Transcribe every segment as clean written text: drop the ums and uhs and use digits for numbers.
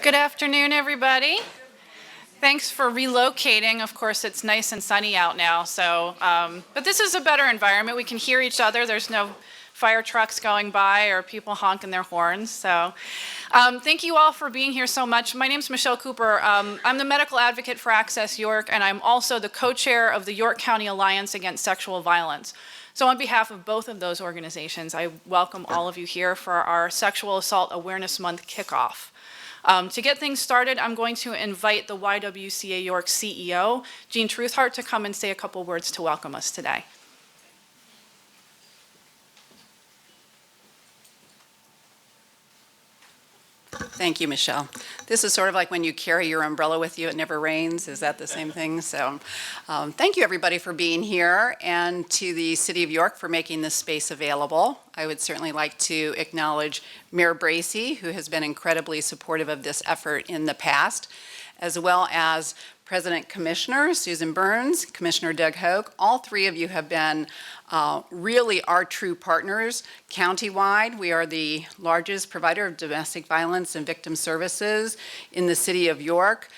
Good afternoon, everybody. Thanks for relocating. Of course, it's nice and sunny out now, but this is a better environment. We can hear each other. There's no fire trucks going by or people honking their horns. Thank you all for being here so much. My name's Michelle Cooper. I'm the medical advocate for Access York, and I'm also the co-chair of the York County Alliance Against Sexual Violence. So on behalf of both of those organizations, I welcome all of you here for our Sexual Assault Awareness Month kickoff. To get things started, I'm going to invite the YWCA York CEO, Jean Truthart, to come and say a couple words to welcome us today. Thank you, Michelle. This is sort of like when you carry your umbrella with you, it never rains. Is that the same thing? Thank you, everybody, for being here, and to the City of York for making this space available. I would certainly like to acknowledge Mayor Bracey, who has been incredibly supportive of this effort in the past, as well as President Commissioner Susan Burns, Commissioner Doug Hoke. All three of you have been really our true partners countywide. We are the largest provider of domestic violence and victim services in the City of York.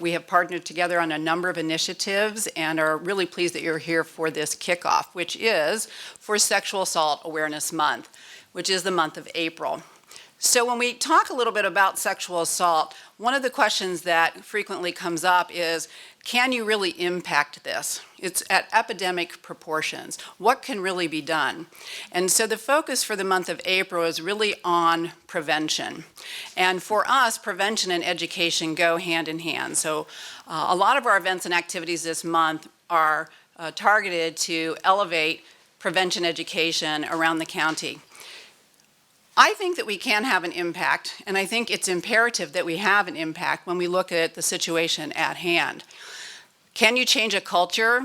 We have partnered together on a number of initiatives and are really pleased that you're here for this kickoff, which is for Sexual Assault Awareness Month, which is the month of April. So when we talk a little bit about sexual assault, one of the questions that frequently comes up is, can you really impact this? It's at epidemic proportions. What can really be done? And so the focus for the month of April is really on prevention. And for us, prevention and education go hand in hand. So a lot of our events and activities this month are targeted to elevate prevention education around the county. I think that we can have an impact, and I think it's imperative that we have an impact when we look at the situation at hand. Can you change a culture?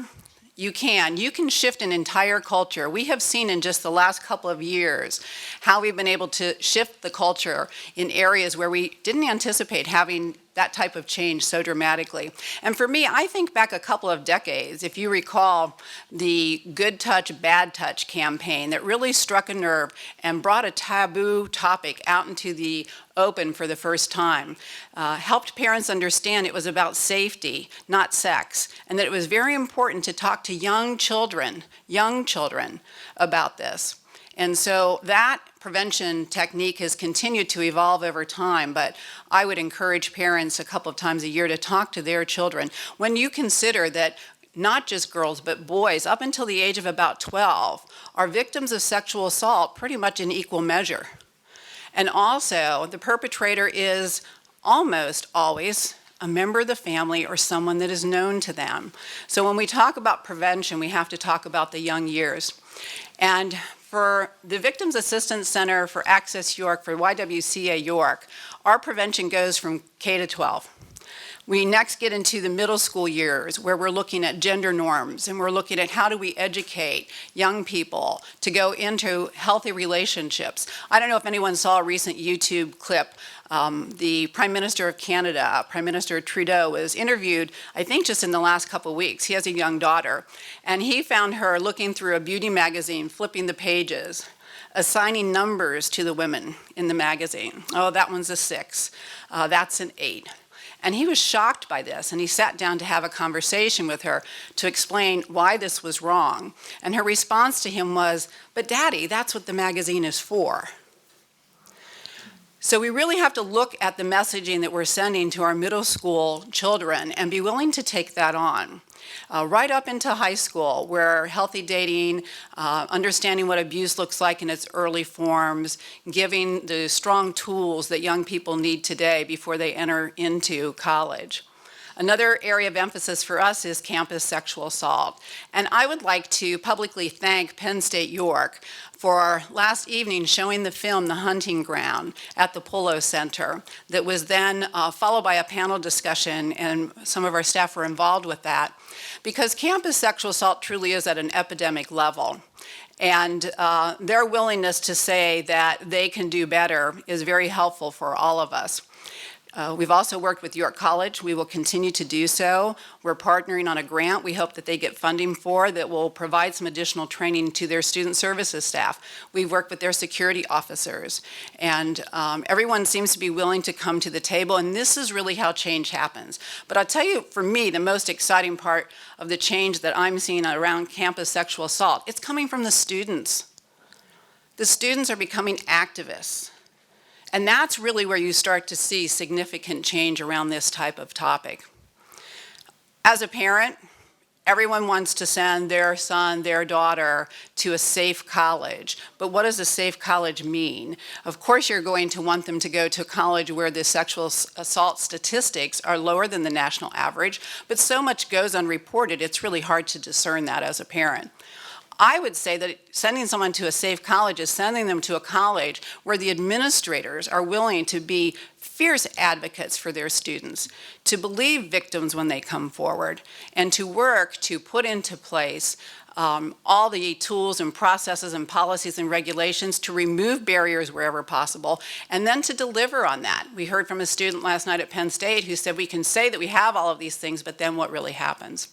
You can. You can shift an entire culture. We have seen in just the last couple of years how we've been able to shift the culture in areas where we didn't anticipate having that type of change so dramatically. And for me, I think back a couple of decades, if you recall the Good Touch, Bad Touch campaign that really struck a nerve and brought a taboo topic out into the open for the first time, helped parents understand it was about safety, not sex, and that it was very important to talk to young children about this. And so that prevention technique has continued to evolve over time, but I would encourage parents a couple of times a year to talk to their children. When you consider that not just girls, but boys up until the age of about 12 are victims of sexual assault pretty much in equal measure. And also, the perpetrator is almost always a member of the family or someone that is known to them. So when we talk about prevention, we have to talk about the young years. And for the Victims Assistance Center for Access York, for YWCA York, our prevention goes from K to 12. We next get into the middle school years where we're looking at gender norms and we're looking at how do we educate young people to go into healthy relationships. I don't know if anyone saw a recent YouTube clip. The Prime Minister of Canada, Prime Minister Trudeau, was interviewed, I think just in the last couple of weeks. He has a young daughter, and he found her looking through a beauty magazine, flipping the pages, assigning numbers to the women in the magazine. Oh, that one's a 6. That's an 8. And he was shocked by this, and he sat down to have a conversation with her to explain why this was wrong. And her response to him was, "But Daddy, that's what the magazine is for." So we really have to look at the messaging that we're sending to our middle school children and be willing to take that on. Right up into high school, where healthy dating, understanding what abuse looks like in its early forms, giving the strong tools that young people need today before they enter into college. Another area of emphasis for us is campus sexual assault. And I would like to publicly thank Penn State York for last evening showing the film The Hunting Ground at the Polo Center that was then followed by a panel discussion, and some of our staff were involved with that, because campus sexual assault truly is at an epidemic level. And their willingness to say that they can do better is very helpful for all of us. We've also worked with York College. We will continue to do so. We're partnering on a grant we hope that they get funding for that will provide some additional training to their student services staff. We've worked with their security officers. And everyone seems to be willing to come to the table, and this is really how change happens. But I'll tell you, for me, the most exciting part of the change that I'm seeing around campus sexual assault, it's coming from the students. The students are becoming activists. And that's really where you start to see significant change around this type of topic. As a parent, everyone wants to send their son, their daughter to a safe college. But what does a safe college mean? Of course, you're going to want them to go to a college where the sexual assault statistics are lower than the national average, but so much goes unreported, it's really hard to discern that as a parent. I would say that sending someone to a safe college is sending them to a college where the administrators are willing to be fierce advocates for their students, to believe victims when they come forward, and to work to put into place all the tools and processes and policies and regulations to remove barriers wherever possible, and then to deliver on that. We heard from a student last night at Penn State who said we can say that we have all of these things, but then what really happens?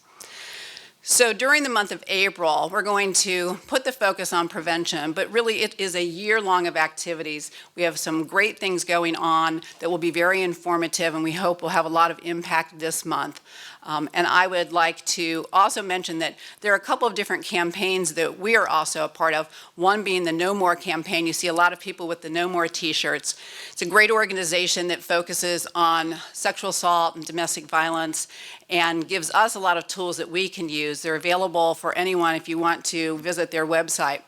So during the month of April, we're going to put the focus on prevention, but really it is a year-long of activities. We have some great things going on that will be very informative, and we hope will have a lot of impact this month. And I would like to also mention that there are a couple of different campaigns that we are also a part of, one being the No More campaign. You see a lot of people with the No More t-shirts. It's a great organization that focuses on sexual assault and domestic violence and gives us a lot of tools that we can use. They're available for anyone if you want to visit their website.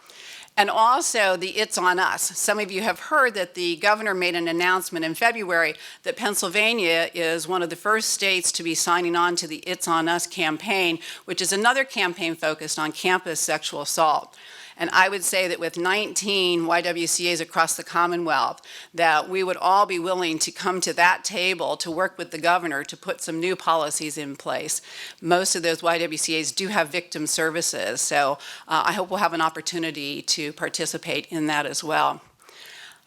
And also the It's on Us. Some of you have heard that the governor made an announcement in February that Pennsylvania is one of the first states to be signing on to the It's on Us campaign, which is another campaign focused on campus sexual assault. And I would say that with 19 YWCAs across the Commonwealth, that we would all be willing to come to that table to work with the governor to put some new policies in place. Most of those YWCAs do have victim services, so I hope we'll have an opportunity to participate in that as well.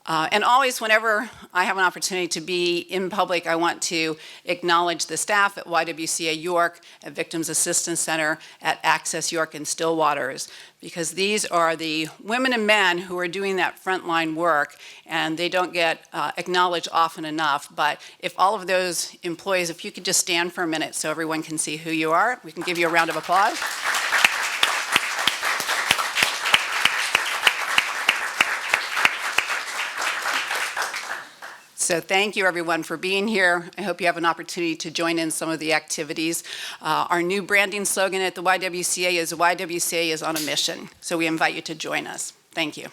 And always, whenever I have an opportunity to be in public, I want to acknowledge the staff at YWCA York, at Victims Assistance Center, at Access York and Stillwaters, because these are the women and men who are doing that frontline work, and they don't get acknowledged often enough. But if all of those employees, if you could just stand for a minute so everyone can see who you are, we can give you a round of applause. So thank you, everyone, for being here. I hope you have an opportunity to join in some of the activities. Our new branding slogan at the YWCA is on a mission. So we invite you to join us. Thank you.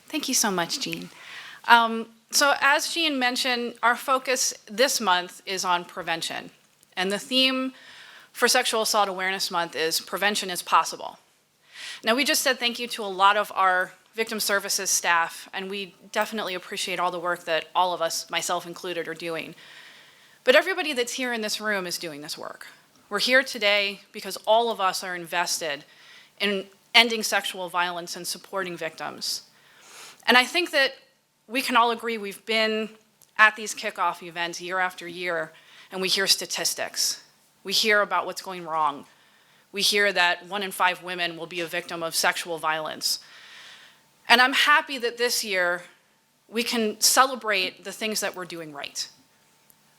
Thank you so much, Jean. So as Jean mentioned, our focus this month is on prevention. And the theme for Sexual Assault Awareness Month is Prevention is Possible. Now, we just said thank you to a lot of our victim services staff, and we definitely appreciate all the work that all of us, myself included, are doing. But everybody that's here in this room is doing this work. We're here today because all of us are invested in ending sexual violence and supporting victims. And I think that we can all agree we've been at these kickoff events year after year, and we hear statistics. We hear about what's going wrong. We hear that 1 in 5 women will be a victim of sexual violence. And I'm happy that this year we can celebrate the things that we're doing right.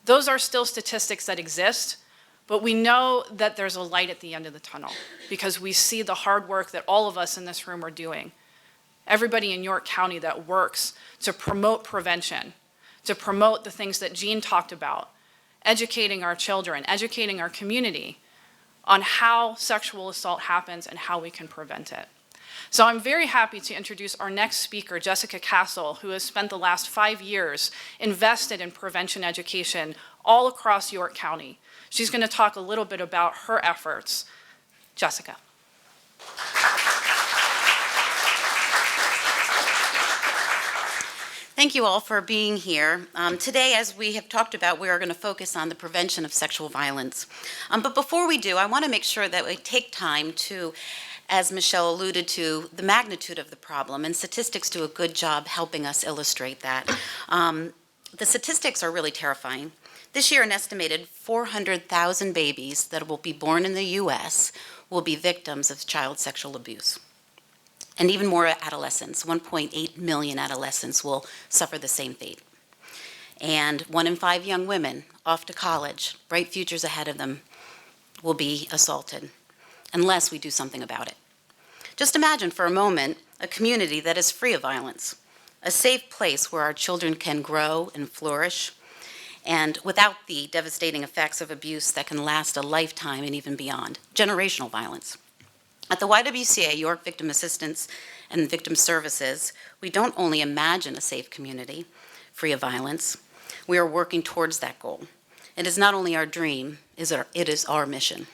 Those are still statistics that exist, but we know that there's a light at the end of the tunnel because we see the hard work that all of us in this room are doing. Everybody in York County that works to promote prevention, to promote the things that Jean talked about, educating our children, educating our community on how sexual assault happens and how we can prevent it. So I'm very happy to introduce our next speaker, Jessica Castle, who has spent the last 5 years invested in prevention education all across York County. She's going to talk a little bit about her efforts. Jessica. Thank you all for being here. Today, as we have talked about, we are going to focus on the prevention of sexual violence. But before we do, I want to make sure that we take time to as Michelle alluded to, the magnitude of the problem, and statistics do a good job helping us illustrate that. The statistics are really terrifying. This year, an estimated 400,000 babies that will be born in the U.S. will be victims of child sexual abuse. And even more adolescents, 1.8 million adolescents will suffer the same fate. And 1 in 5 young women off to college, bright futures ahead of them, will be assaulted unless we do something about it. Just imagine for a moment a community that is free of violence, a safe place where our children can grow and flourish, and without the devastating effects of abuse that can last a lifetime and even beyond, generational violence. At the YWCA, York Victim Assistance and Victim Services, we don't only imagine a safe community free of violence, we are working towards that goal. It is not only our dream, it is our mission.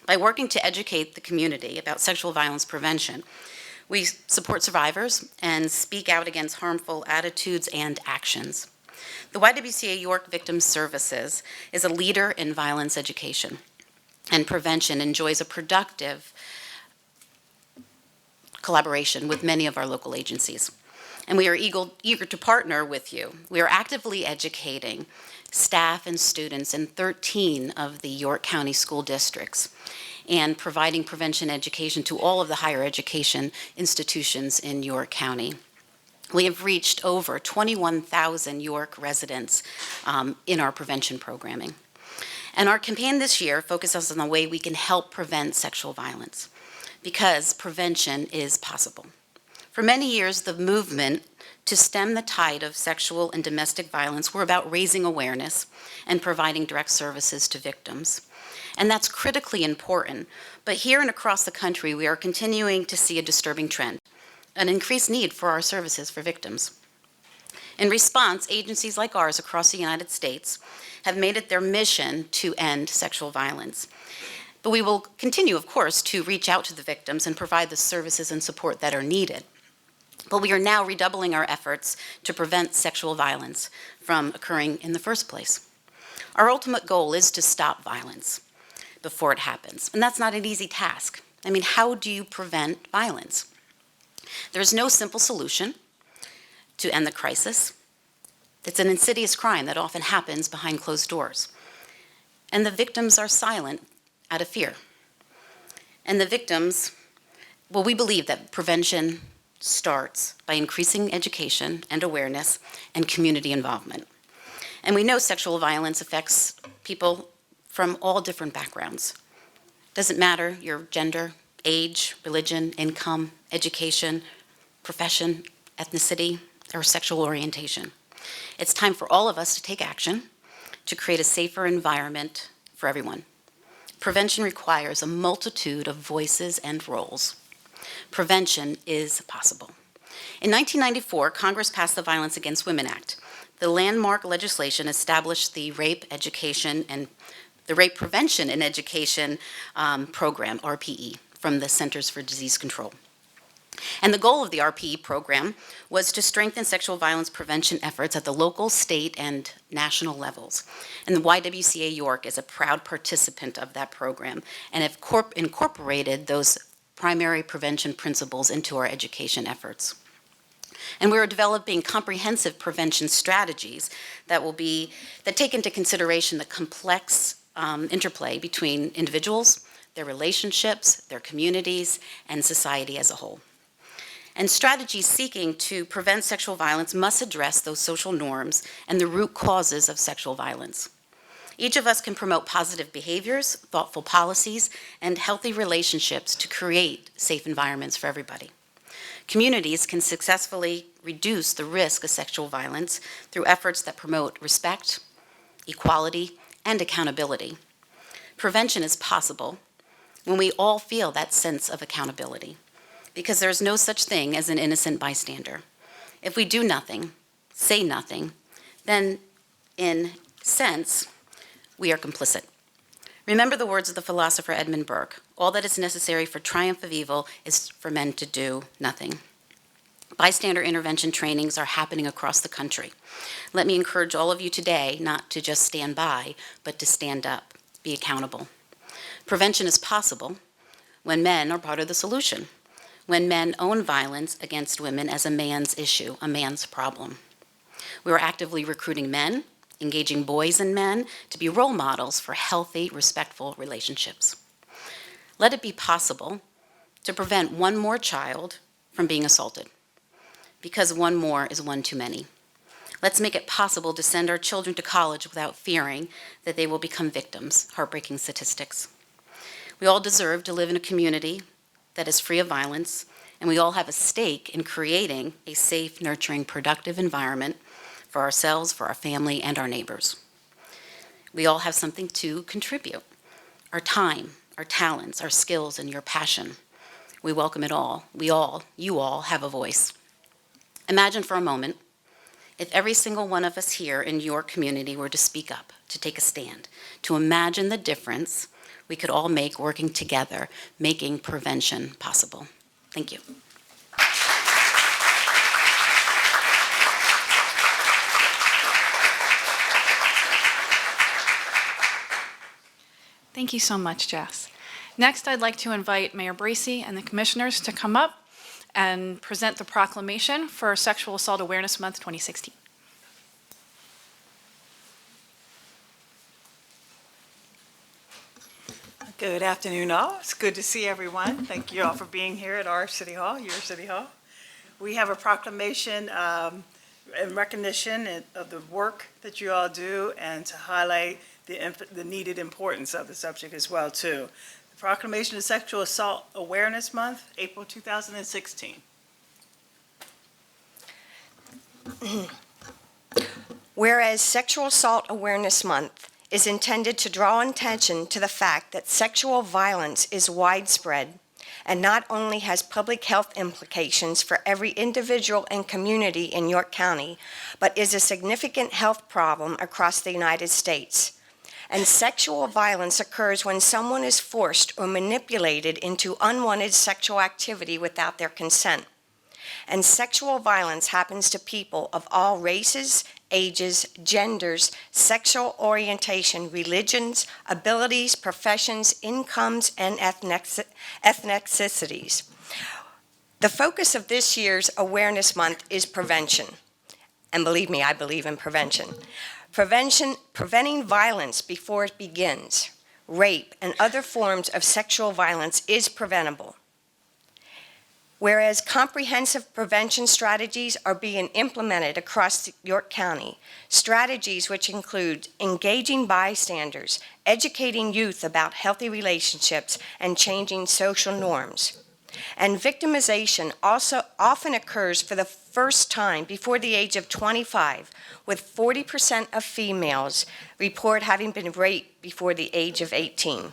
By working to educate the community about sexual violence prevention, we support survivors and speak out against harmful attitudes and actions. The YWCA York Victim Services is a leader in violence education and prevention, enjoys a productive collaboration with many of our local agencies. And we are eager to partner with you. We are actively educating staff and students in 13 of the York County school districts and providing prevention education to all of the higher education institutions in York County. We have reached over 21,000 York residents in our prevention programming. And our campaign this year focuses on the way we can help prevent sexual violence, because prevention is possible. For many years, the movement to stem the tide of sexual and domestic violence were about raising awareness and providing direct services to victims. And that's critically important. But here and across the country, we are continuing to see a disturbing trend, an increased need for our services for victims. In response, agencies like ours across the United States have made it their mission to end sexual violence. But we will continue, of course, to reach out to the victims and provide the services and support that are needed. But we are now redoubling our efforts to prevent sexual violence from occurring in the first place. Our ultimate goal is to stop violence before it happens. And that's not an easy task. I mean, how do you prevent violence? There's no simple solution to end the crisis. It's an insidious crime that often happens behind closed doors. And the victims are silent out of fear. And the victims, well, we believe that prevention starts by increasing education and awareness and community involvement. And we know sexual violence affects people from all different backgrounds. Doesn't matter your gender, age, religion, income, education, profession, ethnicity, or sexual orientation. It's time for all of us to take action to create a safer environment for everyone. Prevention requires a multitude of voices and roles. Prevention is possible. In 1994, Congress passed the Violence Against Women Act. The landmark legislation established the Rape Education and the Rape Prevention and Education Program, RPE, from the Centers for Disease Control. And the goal of the RPE program was to strengthen sexual violence prevention efforts at the local, state, and national levels. And the YWCA York is a proud participant of that program and have incorporated those primary prevention principles into our education efforts. And we are developing comprehensive prevention strategies that take into consideration the complex interplay between individuals, their relationships, their communities, and society as a whole. And strategies seeking to prevent sexual violence must address those social norms and the root causes of sexual violence. Each of us can promote positive behaviors, thoughtful policies, and healthy relationships to create safe environments for everybody. Communities can successfully reduce the risk of sexual violence through efforts that promote respect, equality, and accountability. Prevention is possible when we all feel that sense of accountability, because there's no such thing as an innocent bystander. If we do nothing, say nothing, then in sense, we are complicit. Remember the words of the philosopher Edmund Burke, all that is necessary for triumph of evil is for men to do nothing. Bystander intervention trainings are happening across the country. Let me encourage all of you today not to just stand by, but to stand up, be accountable. Prevention is possible when men are part of the solution, when men own violence against women as a man's issue, a man's problem. We are actively recruiting men, engaging boys and men to be role models for healthy, respectful relationships. Let it be possible to prevent one more child from being assaulted, because one more is one too many. Let's make it possible to send our children to college without fearing that they will become victims, heartbreaking statistics. We all deserve to live in a community that is free of violence, and we all have a stake in creating a safe, nurturing, productive environment for ourselves, for our family, and our neighbors. We all have something to contribute. Our time, our talents, our skills, and your passion. We welcome it all. You all have a voice. Imagine for a moment if every single one of us here in your community were to speak up, to take a stand, to imagine the difference we could all make working together, making prevention possible. Thank you. Thank you so much, Jess. Next, I'd like to invite Mayor Bracy and the commissioners to come up and present the proclamation for Sexual Assault Awareness Month 2016. Good afternoon, all. It's good to see everyone. Thank you all for being here at our City Hall, your City Hall. We have a proclamation in recognition of the work that you all do and to highlight the needed importance of the subject as well, too. The proclamation is Sexual Assault Awareness Month, April 2016. Whereas Sexual Assault Awareness Month is intended to draw attention to the fact that sexual violence is widespread and not only has public health implications for every individual and community in York County, but is a significant health problem across the United States. And sexual violence occurs when someone is forced or manipulated into unwanted sexual activity without their consent. And sexual violence happens to people of all races, ages, genders, sexual orientation, religions, abilities, professions, incomes, and ethnicities. The focus of this year's Awareness Month is prevention. And believe me, I believe in prevention. Preventing violence before it begins. Rape and other forms of sexual violence is preventable. Whereas comprehensive prevention strategies are being implemented across York County, strategies which include engaging bystanders, educating youth about healthy relationships, and changing social norms. And victimization also often occurs for the first time before the age of 25, with 40% of females report having been raped before the age of 18.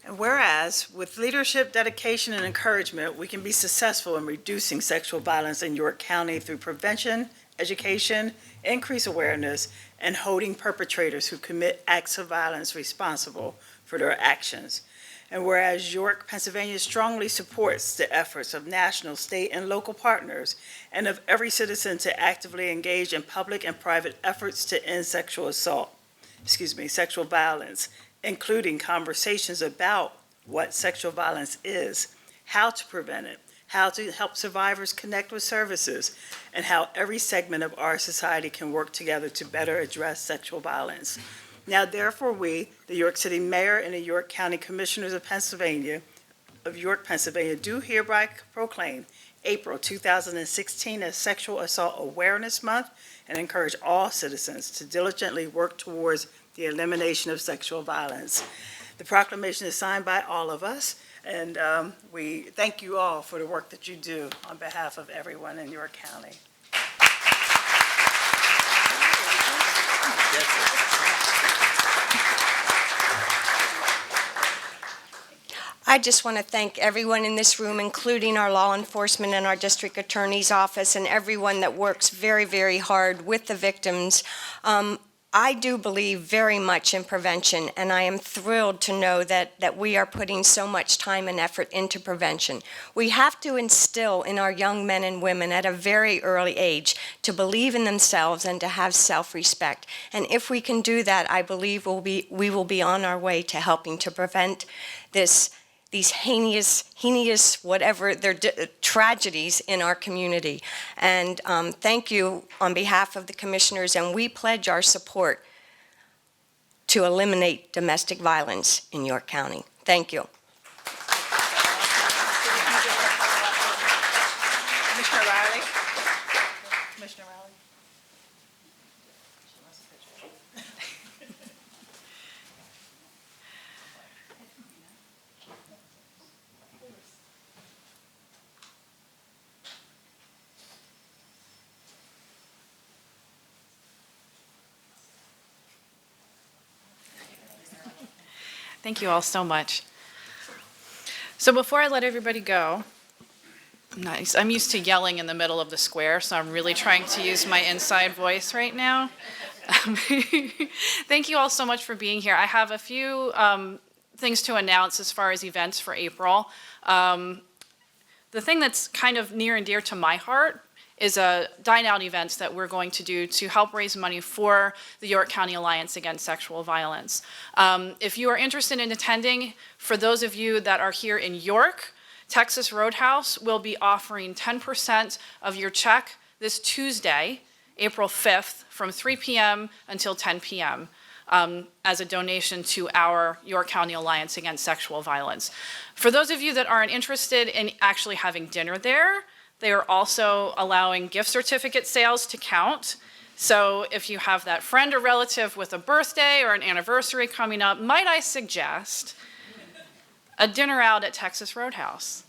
And whereas, with leadership, dedication, and encouragement, we can be successful in reducing sexual violence in York County through prevention, education, increased awareness, and holding perpetrators who commit acts of violence responsible for their actions. And whereas York, Pennsylvania strongly supports the efforts of national, state, and local partners and of every citizen to actively engage in public and private efforts to end sexual violence, including conversations about what sexual violence is, how to prevent it, how to help survivors connect with services, and how every segment of our society can work together to better address sexual violence. Now, therefore, we, the York City Mayor and the York County Commissioners of York, Pennsylvania, do hereby proclaim April 2016 as Sexual Assault Awareness Month and encourage all citizens to diligently work towards the elimination of sexual violence. The proclamation is signed by all of us, and we thank you all for the work that you do on behalf of everyone in York County. I just want to thank everyone in this room, including our law enforcement and our district attorney's office and everyone that works very, very hard with the victims. I do believe very much in prevention, and I am thrilled to know that we are putting so much time and effort into prevention. We have to instill in our young men and women at a very early age to believe in themselves and to have self-respect. And if we can do that, I believe we will be on our way to helping to prevent these heinous, whatever, tragedies in our community. And thank you on behalf of the commissioners, and we pledge our support to eliminate domestic violence in York County. Thank you. Commissioner Riley? Commissioner Riley? Thank you all so much. So before I let everybody go, I'm used to yelling in the middle of the square, so I'm really trying to use my inside voice right now. Thank you all so much for being here. I have a few things to announce as far as events for April. The thing that's kind of near and dear to my heart is a dine-out event that we're going to do to help raise money for the York County Alliance Against Sexual Violence. If you are interested in attending, for those of you that are here in York, Texas Roadhouse will be offering 10% of your check this Tuesday, April 5th, from 3 p.m. until 10 p.m. As a donation to our York County Alliance Against Sexual Violence. For those of you that aren't interested in actually having dinner there, they are also allowing gift certificate sales to count. So if you have that friend or relative with a birthday or an anniversary coming up, might I suggest a dinner out at Texas Roadhouse?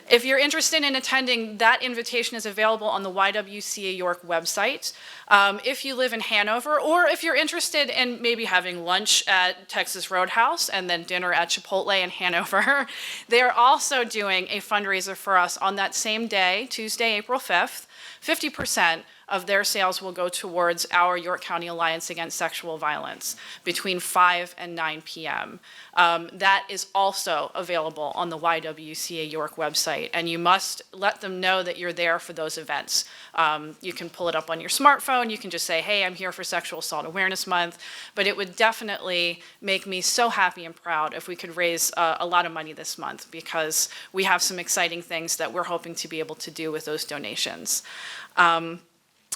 If you're interested in attending, that invitation is available on the YWCA York website. If you live in Hanover, or if you're interested in maybe having lunch at Texas Roadhouse and then dinner at Chipotle in Hanover, they are also doing a fundraiser for us on that same day, Tuesday, April 5th. 50% of their sales will go towards our York County Alliance Against Sexual Violence between 5 and 9 p.m. That is also available on the YWCA York website, and you must let them know that you're there for those events. You can pull it up on your smartphone, you can just say, hey, I'm here for Sexual Assault Awareness Month, but it would definitely make me so happy and proud if we could raise a lot of money this month, because we have some exciting things that we're hoping to be able to do with those donations.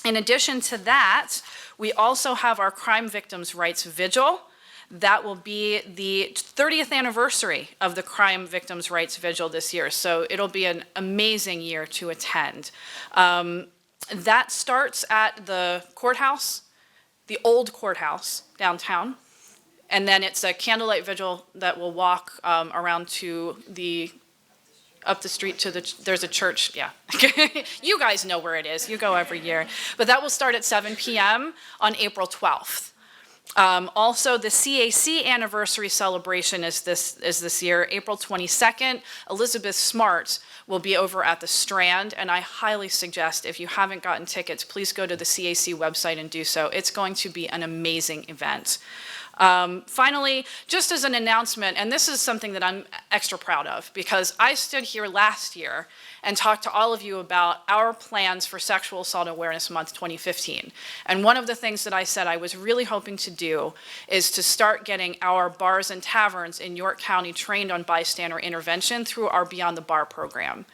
In addition to that, we also have our Crime Victims' Rights Vigil. That will be the 30th anniversary of the Crime Victims' Rights Vigil this year, so it'll be an amazing year to attend. That starts at the courthouse, the old courthouse downtown, and then it's a candlelight vigil that will walk around to up the street to there's a church, yeah. You guys know where it is, you go every year. But that will start at 7 p.m. on April 12th. Also, the CAC anniversary celebration is this year, April 22nd. Elizabeth Smart will be over at the Strand, and I highly suggest, if you haven't gotten tickets, please go to the CAC website and do so. It's going to be an amazing event. Finally, just as an announcement, and this is something that I'm extra proud of, because I stood here last year and talked to all of you about our plans for Sexual Assault Awareness Month 2015. And one of the things that I said I was really hoping to do is to start getting our bars and taverns in York County trained on bystander intervention through our Beyond the Bar program.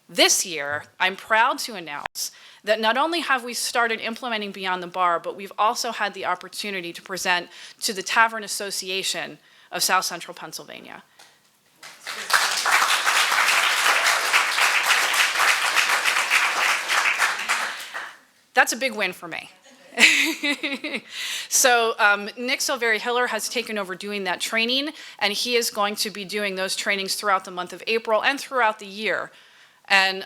This year, I'm proud to announce that not only have we started implementing Beyond the Bar, but we've also had the opportunity to present to the Tavern Association of South Central Pennsylvania. That's a big win for me. So Nick Silveri-Hiller has taken over doing that training, and he is going to be doing those trainings throughout the month of April and throughout the year. And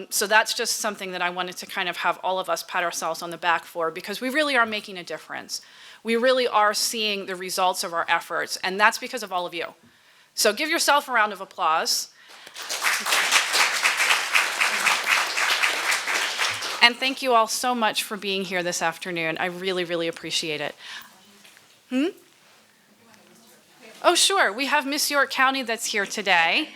so that's just something that I wanted to kind of have all of us pat ourselves on the back for, because we really are making a difference. We really are seeing the results of our efforts, and that's because of all of you. So give yourself a round of applause. And thank you all so much for being here this afternoon. I really, really appreciate it. Oh, sure. We have Miss York County that's here today.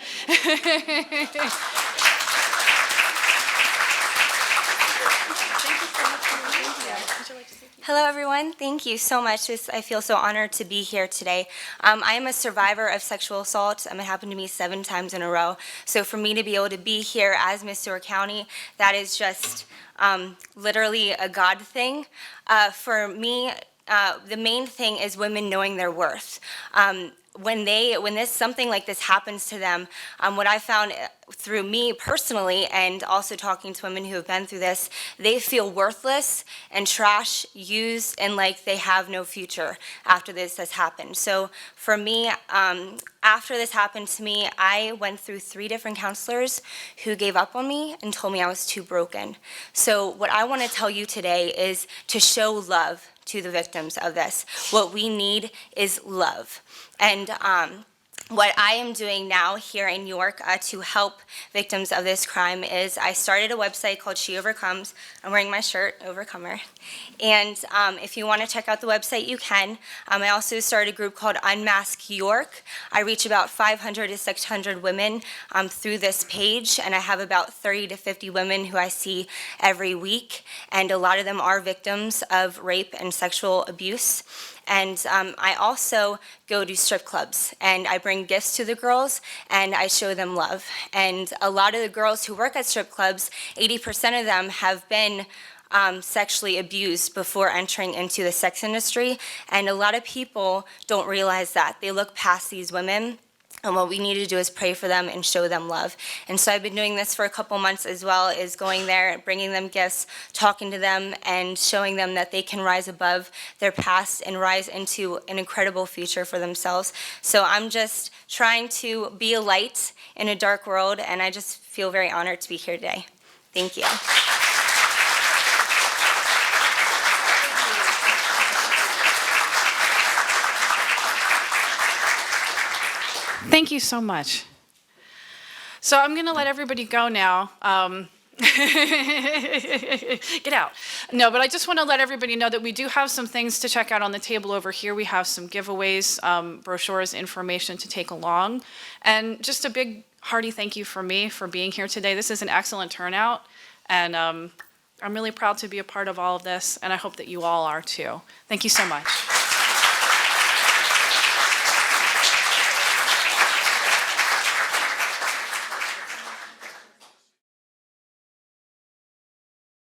Hello, everyone. Thank you so much. I feel so honored to be here today. I am a survivor of sexual assault. It happened to me 7 times in a row. So for me to be able to be here as Miss York County, that is just literally a God thing. For me, the main thing is women knowing their worth. When something like this happens to them, what I found through me personally and also talking to women who have been through this, they feel worthless and trash, used, and like they have no future after this has happened. So for me, after this happened to me, I went through 3 different counselors who gave up on me and told me I was too broken. So what I want to tell you today is to show love to the victims of this. What we need is love. And what I am doing now here in York to help victims of this crime is I started a website called She Overcomes. I'm wearing my shirt, Overcomer. And if you want to check out the website, you can. I also started a group called Unmask York. I reach about 500 to 600 women through this page, and I have about 30 to 50 women who I see every week. And a lot of them are victims of rape and sexual abuse. And I also go to strip clubs, and I bring gifts to the girls, and I show them love. And a lot of the girls who work at strip clubs, 80% of them have been sexually abused before entering into the sex industry, and a lot of people don't realize that. They look past these women. And what we need to do is pray for them and show them love. And so I've been doing this for a couple months as well, is going there, bringing them gifts, talking to them, and showing them that they can rise above their past and rise into an incredible future for themselves. So I'm just trying to be a light in a dark world, and I just feel very honored to be here today. Thank you. Thank you so much. So I'm going to let everybody go now. Get out. No, but I just want to let everybody know that we do have some things to check out on the table over here. We have some giveaways, brochures, information to take along. And just a big hearty thank you from me for being here today. This is an excellent turnout, and I'm really proud to be a part of all of this, and I hope that you all are too. Thank you so much.